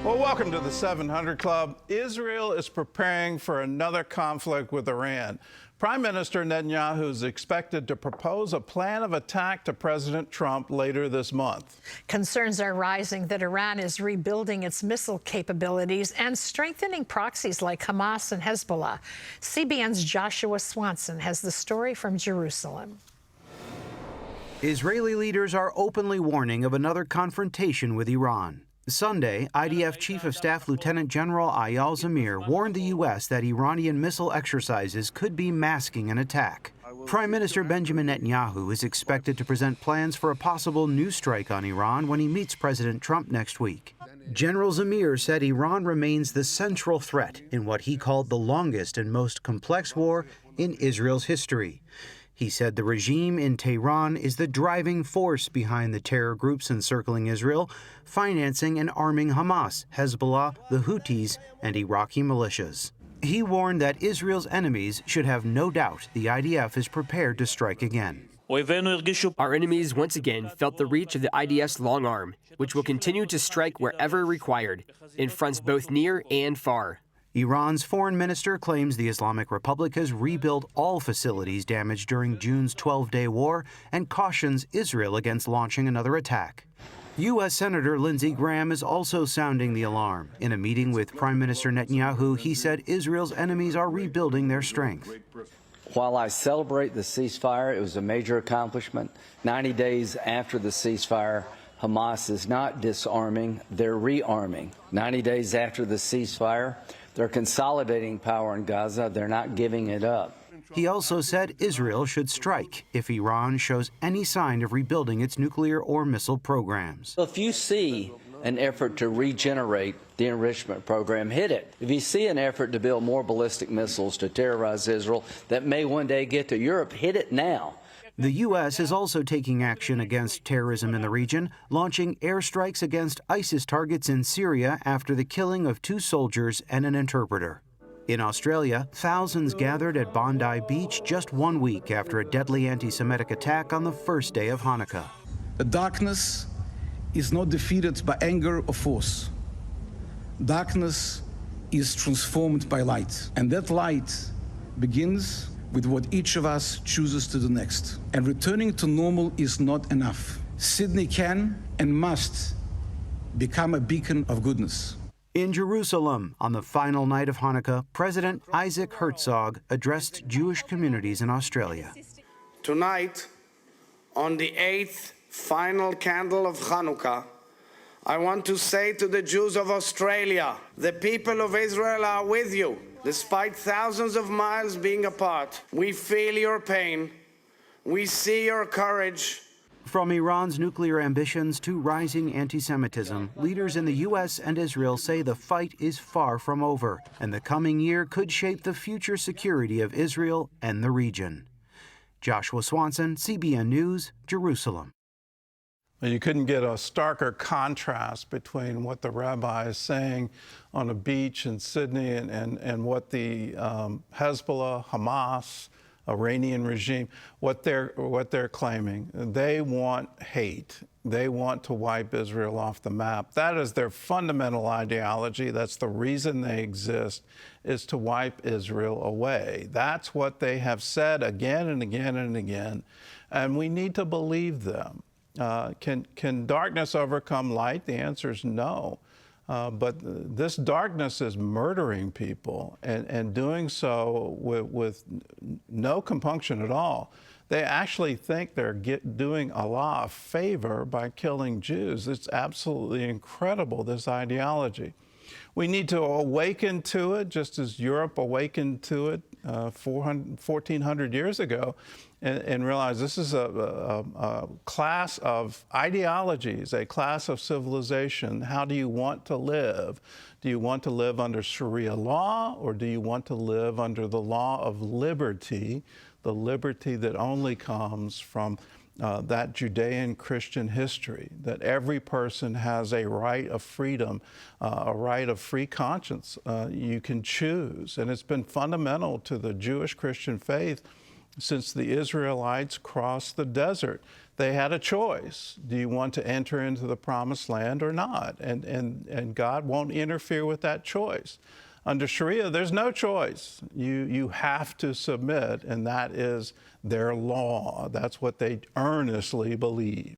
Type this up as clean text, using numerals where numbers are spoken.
Well, welcome to the 700 Club. Israel is preparing for another conflict with Iran. Prime Minister Netanyahu is expected to propose a plan of attack to President Trump later this month. Concerns are rising that Iran is rebuilding its missile capabilities and strengthening proxies like Hamas and Hezbollah. CBN's Joshua Swanson has the story from Jerusalem. Israeli leaders are openly warning of another confrontation with Iran. Sunday, IDF Chief of Staff Lieutenant General Eyal Zamir warned the U.S. that Iranian missile exercises could be masking an attack. Prime Minister Benjamin Netanyahu is expected to present plans for a possible new strike on Iran when he meets President Trump next week. General Zamir said Iran remains the central threat in what he called the longest and most complex war in Israel's history. He said the regime in Tehran is the driving force behind the terror groups encircling Israel, financing and arming Hamas, Hezbollah, the Houthis, and Iraqi militias. He warned that Israel's enemies should have no doubt the IDF is prepared to strike again. Our enemies once again felt the reach of the IDF's long arm, which will continue to strike wherever required, in fronts both near and far. Iran's foreign minister claims the Islamic Republic has rebuilt all facilities damaged during June's 12-day war and cautions Israel against launching another attack. U.S. Senator Lindsey Graham is also sounding the alarm. In a meeting with Prime Minister Netanyahu, he said Israel's enemies are rebuilding their strength. While I celebrate the ceasefire, it was a major accomplishment. 90 days after the ceasefire, Hamas is not disarming, they're rearming. 90 days after the ceasefire, they're consolidating power in Gaza. They're not giving it up. He also said Israel should strike if Iran shows any sign of rebuilding its nuclear or missile programs. If you see an effort to regenerate the enrichment program, hit it. If you see an effort to build more ballistic missiles to terrorize Israel that may one day get to Europe, hit it now. The U.S. is also taking action against terrorism in the region, launching airstrikes against ISIS targets in Syria after the killing of 2 soldiers and an interpreter. In Australia, thousands gathered at Bondi Beach just 1 week after a deadly anti-Semitic attack on the first day of Hanukkah. The darkness is not defeated by anger or force. Darkness is transformed by light, and that light begins with what each of us chooses to do next. And returning to normal is not enough. Sydney can and must become a beacon of goodness. In Jerusalem, on the final night of Hanukkah, President Isaac Herzog addressed Jewish communities in Australia. Tonight, on the 8th final candle of Hanukkah, I want to say to the Jews of Australia, the people of Israel are with you. Despite thousands of miles being apart, we feel your pain. We see your courage. From Iran's nuclear ambitions to rising anti-Semitism, leaders in the U.S. and Israel say the fight is far from over, and the coming year could shape the future security of Israel and the region. Joshua Swanson, CBN News, Jerusalem. You couldn't get a starker contrast between what the rabbi is saying on a beach in Sydney and what the Hezbollah, Hamas, Iranian regime, what they're claiming. They want hate. They want to wipe Israel off the map. That is their fundamental ideology. That's the reason they exist, is to wipe Israel away. That's what they have said again and again and again, and we need to believe them. Can darkness overcome light? The answer is no. But this darkness is murdering people and doing so with no compunction at all. They actually think they're doing Allah a favor by killing Jews. It's absolutely incredible, this ideology. We need to awaken to it, just as Europe awakened to it 1,400 years ago, and realize this is a class of ideologies, a class of civilization. How do you want to live? Do you want to live under Sharia law, or do you want to live under the law of liberty, the liberty that only comes from that Judean Christian history, that every person has a right of freedom, a right of free conscience. You can choose. And it's been fundamental to the Jewish Christian faith since the Israelites crossed the desert. they had a choice. Do you want to enter into the promised land or not? And God won't interfere with that choice. Under Sharia, there's no choice. You have to submit, and that is their law. That's what they earnestly believe.